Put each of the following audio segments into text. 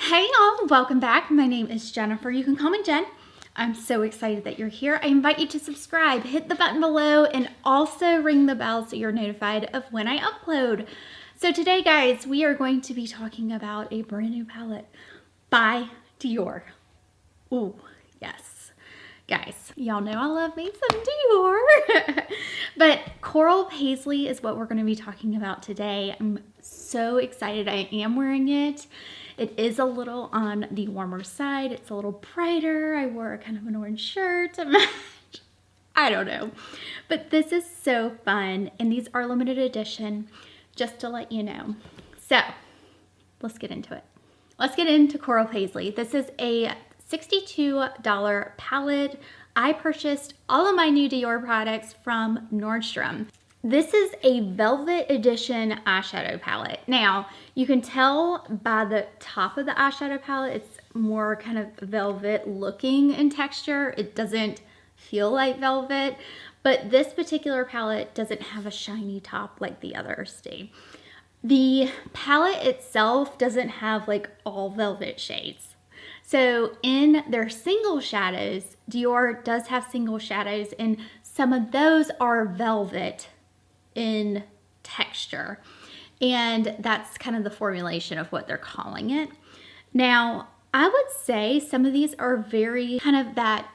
Hey y'all, welcome back. My name is Jennifer. You can call me Jen. I'm so excited that you're here. I invite you to subscribe, hit the button below, and also ring the bell so you're notified of when I upload. So today, guys, we are going to be talking about a brand new palette by Dior. Ooh, yes. Guys, y'all know I love me some Dior. But Coral Paisley is what we're going to be talking about today. I'm so excited. I am wearing it. It is a little on the warmer side. It's a little brighter. I wore kind of an orange shirt to match. I don't know. But this is so fun. And these are limited edition, just to let you know. So let's get into it. Let's get into Coral Paisley. This is a $62 palette. I purchased all of my new Dior products from Nordstrom. This is a velvet edition eyeshadow palette. Now, you can tell by the top of the eyeshadow palette, it's more kind of velvet looking in texture. It doesn't feel like velvet, but this particular palette doesn't have a shiny top like the others do. The palette itself doesn't have like all velvet shades. So in their single shadows, Dior does have single shadows, and some of those are velvet in texture. And that's kind of the formulation of what they're calling it. Now, I would say some of these are very kind of that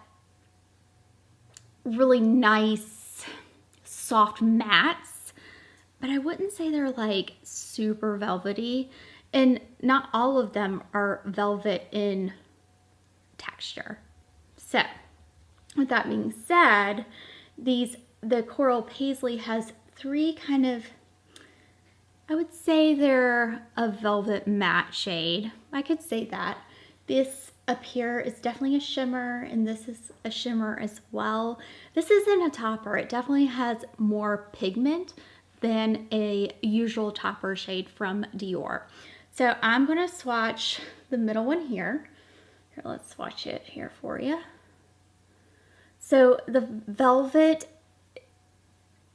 really nice, soft mattes, but I wouldn't say they're like super velvety. And not all of them are velvet in texture. So, with that being said, the Coral Paisley has three kind of, I would say they're a velvet matte shade. I could say that. This up here is definitely a shimmer, and this is a shimmer as well. This isn't a topper. It definitely has more pigment than a usual topper shade from Dior. So I'm gonna swatch the middle one here. Here, let's swatch it here for you. So the velvet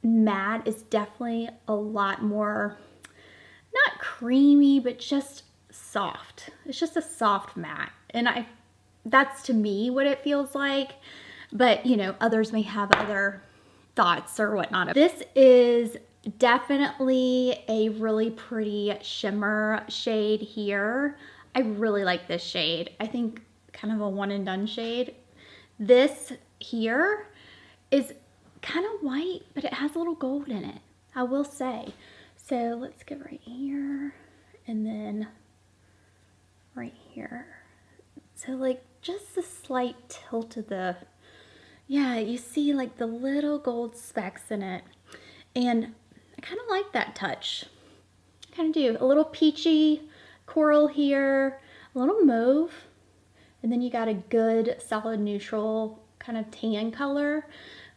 matte is definitely a lot more, not creamy, but just soft. It's just a soft matte. And that's to me what it feels like. But you know, others may have other thoughts or whatnot. This is definitely a really pretty shimmer shade here. I really like this shade. I think kind of a one and done shade. This here is kind of white, but it has a little gold in it, I will say. So let's go right here and then right here. So like just a slight tilt of the, yeah, you see like the little gold specks in it. And I kind of like that touch. I kind of do. A little peachy coral here, a little mauve, and then you got a good solid neutral kind of tan color,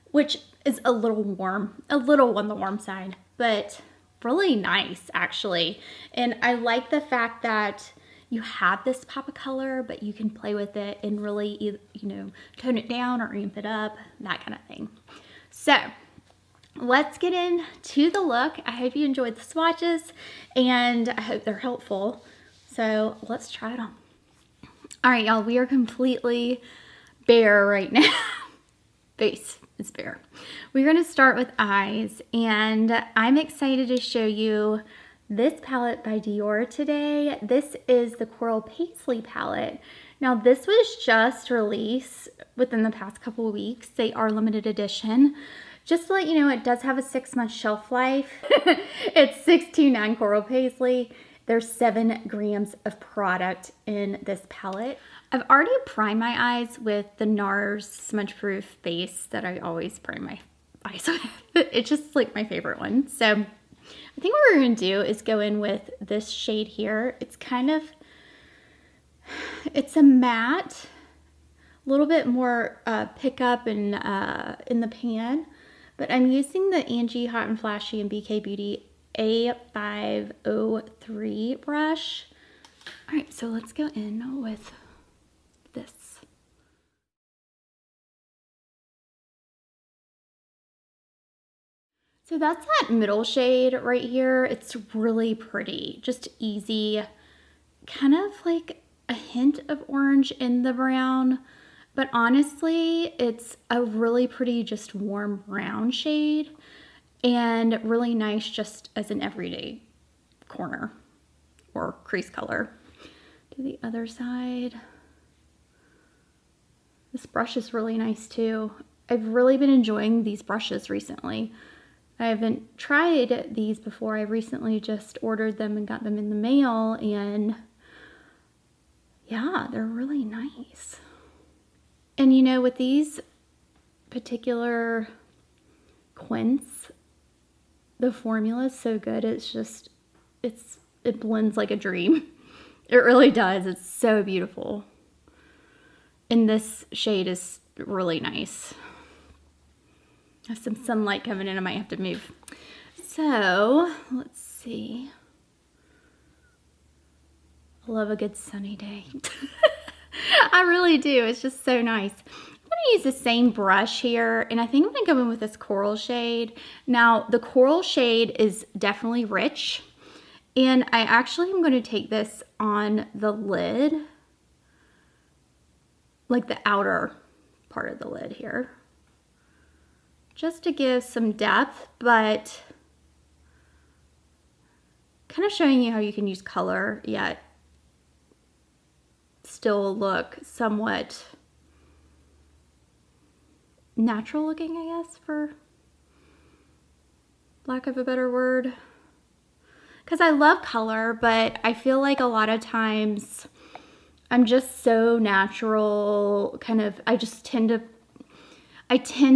which is a little warm, a little on the warm side, but really nice actually. And I like the fact that you have this pop of color, but you can play with it and really, you know, tone it down or amp it up, that kind of thing. So let's get into the look. I hope you enjoyed the swatches and I hope they're helpful. So let's try it on. All right, y'all, we are completely bare right now. Face is bare. We're gonna start with eyes, and I'm excited to show you this palette by Dior today. This is the Coral Paisley palette. Now this was just released within the past couple of weeks. They are limited edition. Just to let you know, it does have a 6-month shelf life. It's $629 Coral Paisley. There's 7 grams of product in this palette. I've already primed my eyes with the NARS smudge proof base that I always prime my eyes with. It's just like my favorite one. So I think what we're gonna do is go in with this shade here. It's kind of, it's a matte, a little bit more pickup in the pan, but I'm using the Angie Hot and Flashy and BK Beauty A503 brush. All right, so let's go in with this. So that's that middle shade right here. It's really pretty, just easy, kind of like a hint of orange in the brown, but honestly, it's a really pretty, just warm brown shade and really nice just as an everyday corner or crease color. To the other side. This brush is really nice too. I've really been enjoying these brushes recently. I haven't tried these before. I recently just ordered them and got them in the mail, and yeah, they're really nice. And you know, with these particular Quints, the formula is so good. It's just, it blends like a dream. It really does. It's so beautiful. And this shade is really nice. There's some sunlight coming in. I might have to move. So let's see. I love a good sunny day. I really do. It's just so nice. I'm going to use the same brush here, and I think I'm going to go in with this coral shade. Now, the coral shade is definitely rich, and I actually am going to take this on the lid, like the outer part of the lid here, just to give some depth, but kind of showing you how you can use color yet still look somewhat natural looking, I guess, for lack of a better word. Because I love color, but I feel like a lot of times I'm just so natural, kind of, I tend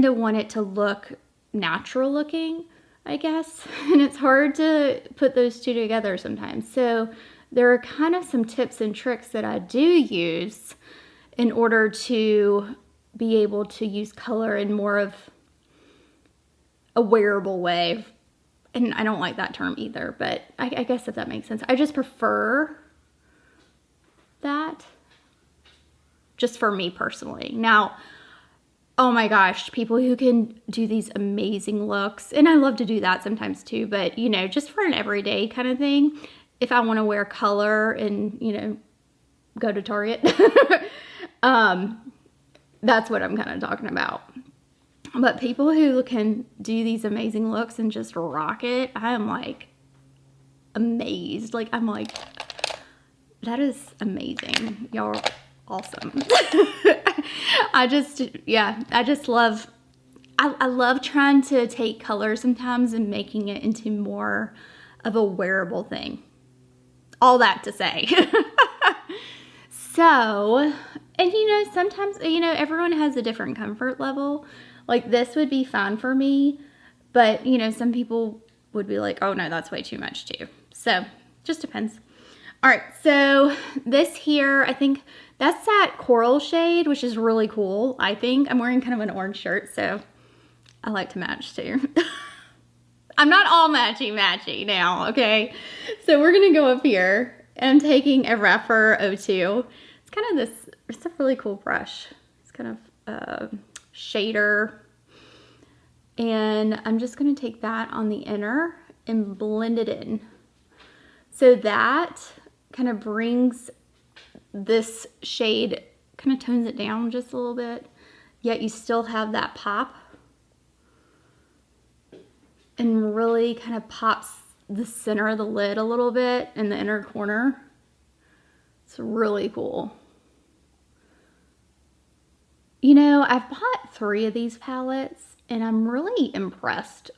to want it to look natural looking, I guess. And it's hard to put those two together sometimes. So there are kind of some tips and tricks that I do use in order to be able to use color in more of a wearable way. And I don't like that term either, but I guess if that makes sense. I just prefer that, just for me personally. Now, oh my gosh, people who can do these amazing looks, and I love to do that sometimes too, but you know, just for an everyday kind of thing, if I want to wear color and, you know, go to Target, that's what I'm kind of talking about. But people who can do these amazing looks and just rock it, I am like amazed. Like, I'm like, that is amazing. Y'all are awesome. I just love, I love trying to take color sometimes and making it into more of a wearable thing. All that to say. So, and you know, sometimes, you know, everyone has a different comfort level. Like, this would be fine for me, but you know, some people would be like, oh no, that's way too much too. So, just depends. All right, so this here, I think that's that coral shade, which is really cool. I think I'm wearing kind of an orange shirt, so I like to match too. I'm not all matchy now, okay? So we're gonna go up here, and I'm taking a Rephr 02. It's kind of this, it's a really cool brush. It's kind of shader. And I'm just gonna take that on the inner and blend it in. So that kind of brings this shade, kind of tones it down just a little bit, yet you still have that pop. And really kind of pops the center of the lid a little bit in the inner corner. It's really cool. You know, I've bought 3 of these palettes and I'm really impressed,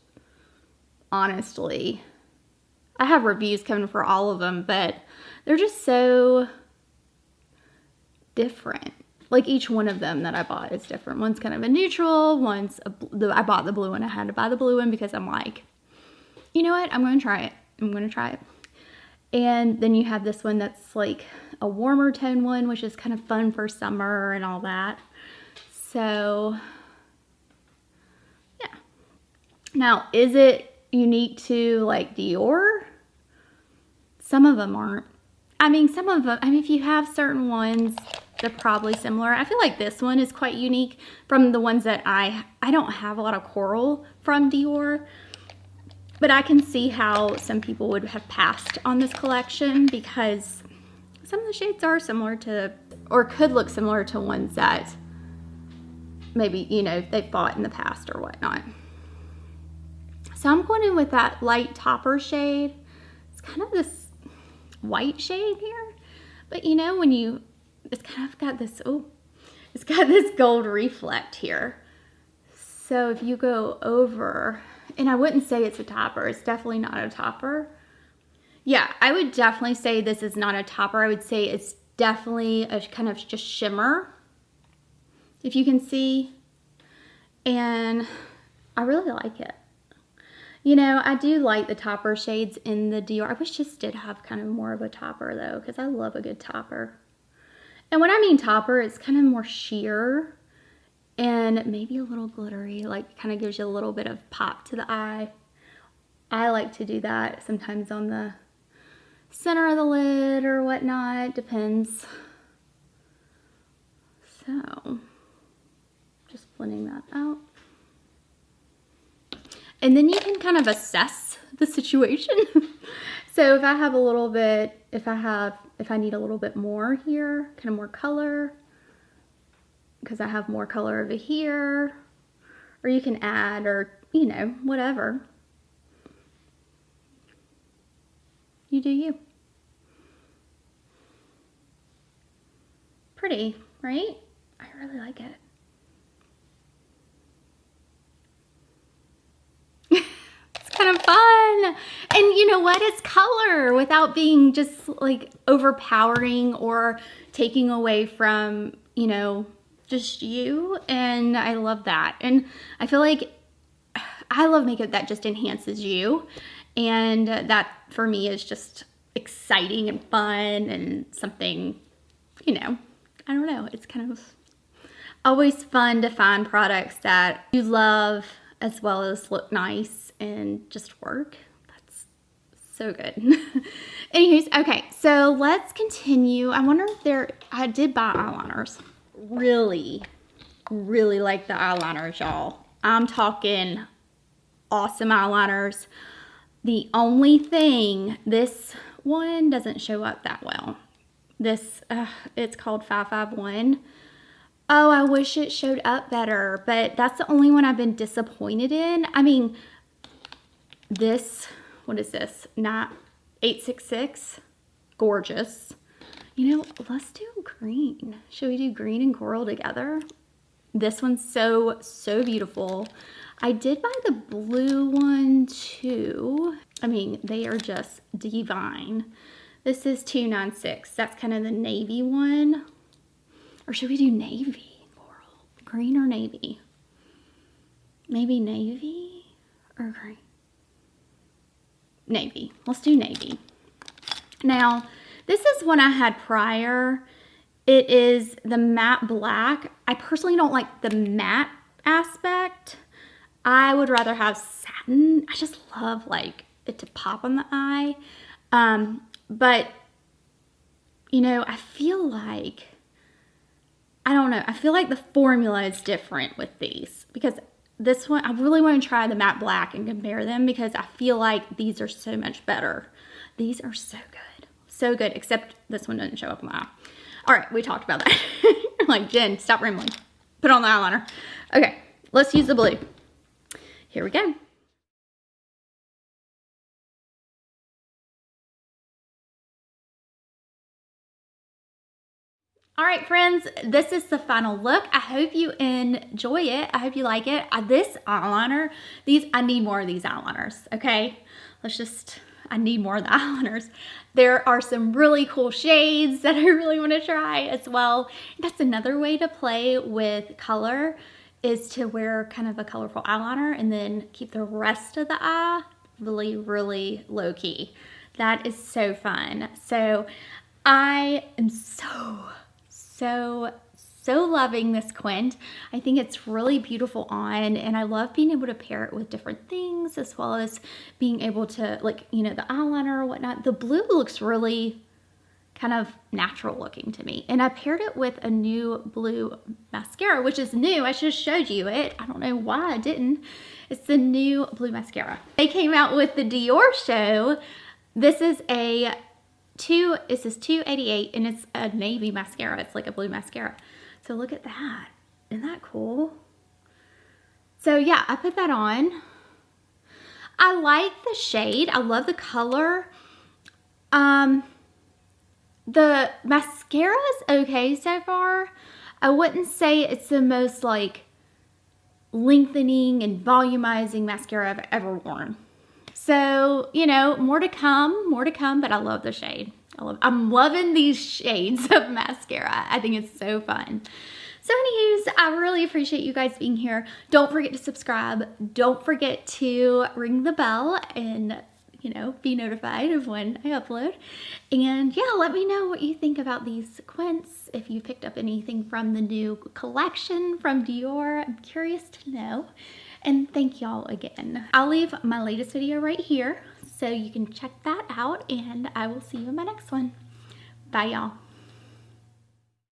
honestly. I have reviews coming for all of them, but they're just so different. Like, each one of them that I bought is different. One's kind of a neutral, one's I bought the blue one. I had to buy the blue one because I'm like, you know what? I'm going to try it. I'm going to try it. And then you have this one that's like a warmer tone one, which is kind of fun for summer and all that. So, yeah. Now, is it unique to like Dior? Some of them aren't. I mean, some of them, I mean, if you have certain ones, they're probably similar. I feel like this one is quite unique from the ones that I don't have a lot of coral from Dior, but I can see how some people would have passed on this collection because some of the shades are similar to, or could look similar to ones that maybe, you know, they've bought in the past or whatnot. So I'm going in with that light topper shade. It's kind of this white shade here, but you know, when you, it's kind of got this, oh, it's got this gold reflect here. So if you go over, and I wouldn't say it's a topper, it's definitely not a topper. Yeah, I would definitely say this is not a topper. I would say it's definitely a kind of just shimmer, if you can see. And I really like it. You know, I do like the topper shades in the Dior. I wish this did have kind of more of a topper though, because I love a good topper. And when I mean topper, it's kind of more sheer and maybe a little glittery, like kind of gives you a little bit of pop to the eye. I like to do that sometimes on the center of the lid or whatnot, depends. So, just blending that out. And then you can kind of assess the situation. So if I have a little bit, if I need a little bit more here, kind of more color, because I have more color over here, or you can add, or, you know, whatever. You do you. Pretty, right? I really like it. It's kind of fun. And you know what? It's color without being just like overpowering or taking away from, you know, just you. And I love that. And I feel like I love makeup that just enhances you. And that for me is just exciting and fun and something, you know, I don't know. It's kind of always fun to find products that you love as well as look nice and just work. That's so good. Anyways, okay, so let's continue. I wonder if I did buy eyeliners. Really like the eyeliners, y'all. I'm talking awesome eyeliners. The only thing, this one doesn't show up that well. This, it's called 551. Oh, I wish it showed up better, but that's the only one I've been disappointed in. I mean, this, what is this? Not 866. Gorgeous. You know, let's do green. Should we do green and coral together? This one's so beautiful. I did buy the blue one too. I mean, they are just divine. This is 296. That's kind of the navy one. Or should we do navy coral? Green or navy? Maybe navy or green? Navy. Let's do navy. Now, this is one I had prior. It is the matte black. I personally don't like the matte aspect. I would rather have satin. I just love like it to pop on the eye. But, you know, I feel like, I don't know. I feel like the formula is different with these because this one, I really want to try the matte black and compare them because I feel like these are so much better. These are so good. So good, except this one doesn't show up on my eye. All right, we talked about that. You're like, Jen, stop rambling. Put on the eyeliner. Okay, let's use the blue. Here we go. All right, friends, this is the final look. I hope you enjoy it. I hope you like it. This eyeliner, I need more of these eyeliners, okay? I need more of the eyeliners. There are some really cool shades that I really want to try as well. That's another way to play with color is to wear kind of a colorful eyeliner and then keep the rest of the eye really low key. That is so fun. So I am so loving this Quint. I think it's really beautiful on, and I love being able to pair it with different things as well as being able to, like, you know, the eyeliner or whatnot. The blue looks really kind of natural looking to me, and I paired it with a new blue mascara, which is new. I should have showed you it. I don't know why I didn't. It's the new blue mascara. They came out with the Diorshow. This is a this is $2.88 and it's a navy mascara. It's like a blue mascara. So look at that. Isn't that cool? So yeah, I put that on. I like the shade. I love the color. The mascara is okay so far. I wouldn't say it's the most like lengthening and volumizing mascara I've ever worn. So, you know, more to come, but I love the shade. I'm loving these shades of mascara. I think it's so fun. So anyways, I really appreciate you guys being here. Don't forget to subscribe. Don't forget to ring the bell and, you know, be notified of when I upload. And yeah, let me know what you think about these Quints. If you picked up anything from the new collection from Dior, I'm curious to know. And thank y'all again. I'll leave my latest video right here so you can check that out, and I will see you in my next one. Bye y'all.